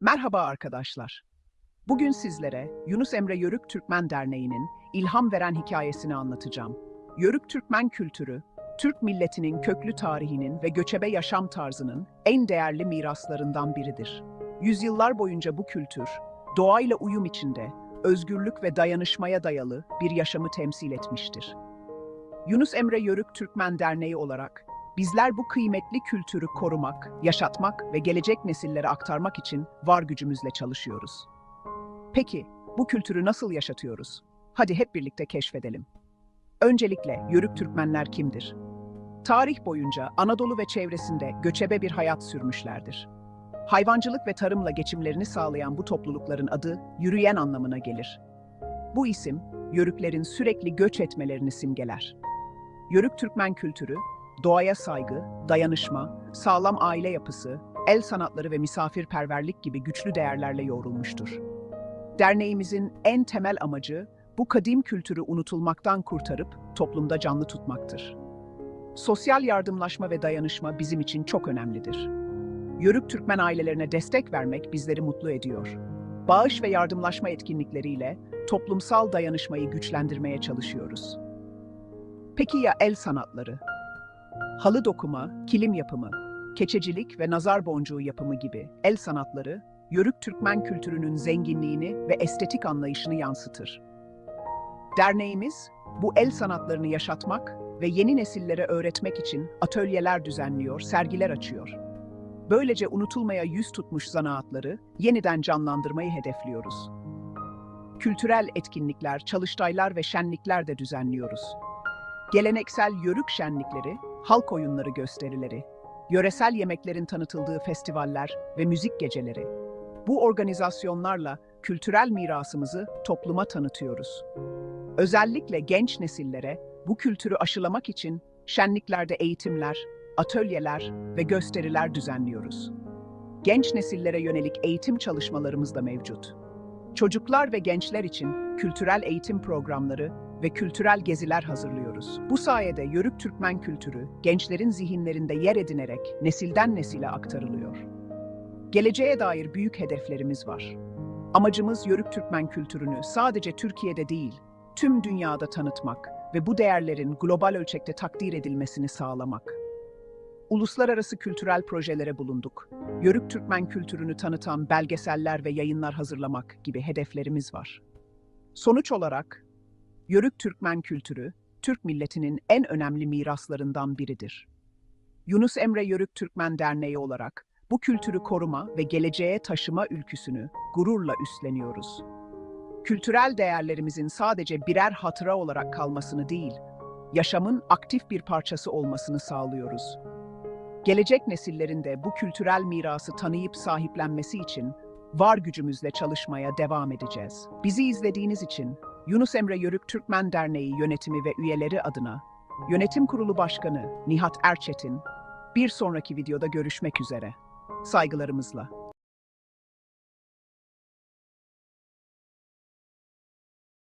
Merhaba arkadaşlar. Bugün sizlere Yunus Emre Yörük Türkmen Derneği'nin ilham veren hikayesini anlatacağım. Yörük Türkmen kültürü, Türk milletinin köklü tarihinin ve göçebe yaşam tarzının en değerli miraslarından biridir. Yüzyıllar boyunca bu kültür, doğayla uyum içinde, özgürlük ve dayanışmaya dayalı bir yaşamı temsil etmiştir. Yunus Emre Yörük Türkmen Derneği olarak bizler bu kıymetli kültürü korumak, yaşatmak ve gelecek nesillere aktarmak için var gücümüzle çalışıyoruz. Peki, bu kültürü nasıl yaşatıyoruz? Hadi hep birlikte keşfedelim. Öncelikle Yörük Türkmenler kimdir? Tarih boyunca Anadolu ve çevresinde göçebe bir hayat sürmüşlerdir. Hayvancılık ve tarımla geçimlerini sağlayan bu toplulukların adı yürüyen anlamına gelir. Bu isim, Yörüklerin sürekli göç etmelerini simgeler. Yörük Türkmen kültürü, doğaya saygı, dayanışma, sağlam aile yapısı, el sanatları ve misafirperverlik gibi güçlü değerlerle yoğrulmuştur. Derneğimizin en temel amacı, bu kadim kültürü unutulmaktan kurtarıp toplumda canlı tutmaktır. Sosyal yardımlaşma ve dayanışma bizim için çok önemlidir. Yörük Türkmen ailelerine destek vermek bizleri mutlu ediyor. Bağış ve yardımlaşma etkinlikleriyle toplumsal dayanışmayı güçlendirmeye çalışıyoruz. Peki ya el sanatları? Halı dokuma, kilim yapımı, keçecilik ve nazar boncuğu yapımı gibi el sanatları, Yörük Türkmen kültürünün zenginliğini ve estetik anlayışını yansıtır. Derneğimiz, bu el sanatlarını yaşatmak ve yeni nesillere öğretmek için atölyeler düzenliyor, sergiler açıyor. Böylece unutulmaya yüz tutmuş zanaatları yeniden canlandırmayı hedefliyoruz. Kültürel etkinlikler, çalıştaylar ve şenlikler de düzenliyoruz. Geleneksel yörük şenlikleri, halk oyunları gösterileri, yöresel yemeklerin tanıtıldığı festivaller ve müzik geceleri. Bu organizasyonlarla kültürel mirasımızı topluma tanıtıyoruz. Özellikle genç nesillere bu kültürü aşılamak için şenliklerde eğitimler, atölyeler ve gösteriler düzenliyoruz. Genç nesillere yönelik eğitim çalışmalarımız da mevcut. Çocuklar ve gençler için kültürel eğitim programları ve kültürel geziler hazırlıyoruz. Bu sayede Yörük Türkmen kültürü gençlerin zihinlerinde yer edinerek nesilden nesile aktarılıyor. Geleceğe dair büyük hedeflerimiz var. Amacımız Yörük Türkmen kültürünü sadece Türkiye'de değil, tüm dünyada tanıtmak ve bu değerlerin global ölçekte takdir edilmesini sağlamak. Uluslararası kültürel projelere bulunduk. Yörük Türkmen kültürünü tanıtan belgeseller ve yayınlar hazırlamak gibi hedeflerimiz var. Sonuç olarak, Yörük Türkmen kültürü, Türk milletinin en önemli miraslarından biridir. Yunus Emre Yörük Türkmen Derneği olarak bu kültürü koruma ve geleceğe taşıma ülküsünü gururla üstleniyoruz. Kültürel değerlerimizin sadece birer hatıra olarak kalmasını değil, yaşamın aktif bir parçası olmasını sağlıyoruz. Gelecek nesillerin de bu kültürel mirası tanıyıp sahiplenmesi için var gücümüzle çalışmaya devam edeceğiz. Bizi izlediğiniz için Yunus Emre Yörük Türkmen Derneği yönetimi ve üyeleri adına Yönetim Kurulu Başkanı Nihat Erçetin, bir sonraki videoda görüşmek üzere. Saygılarımızla.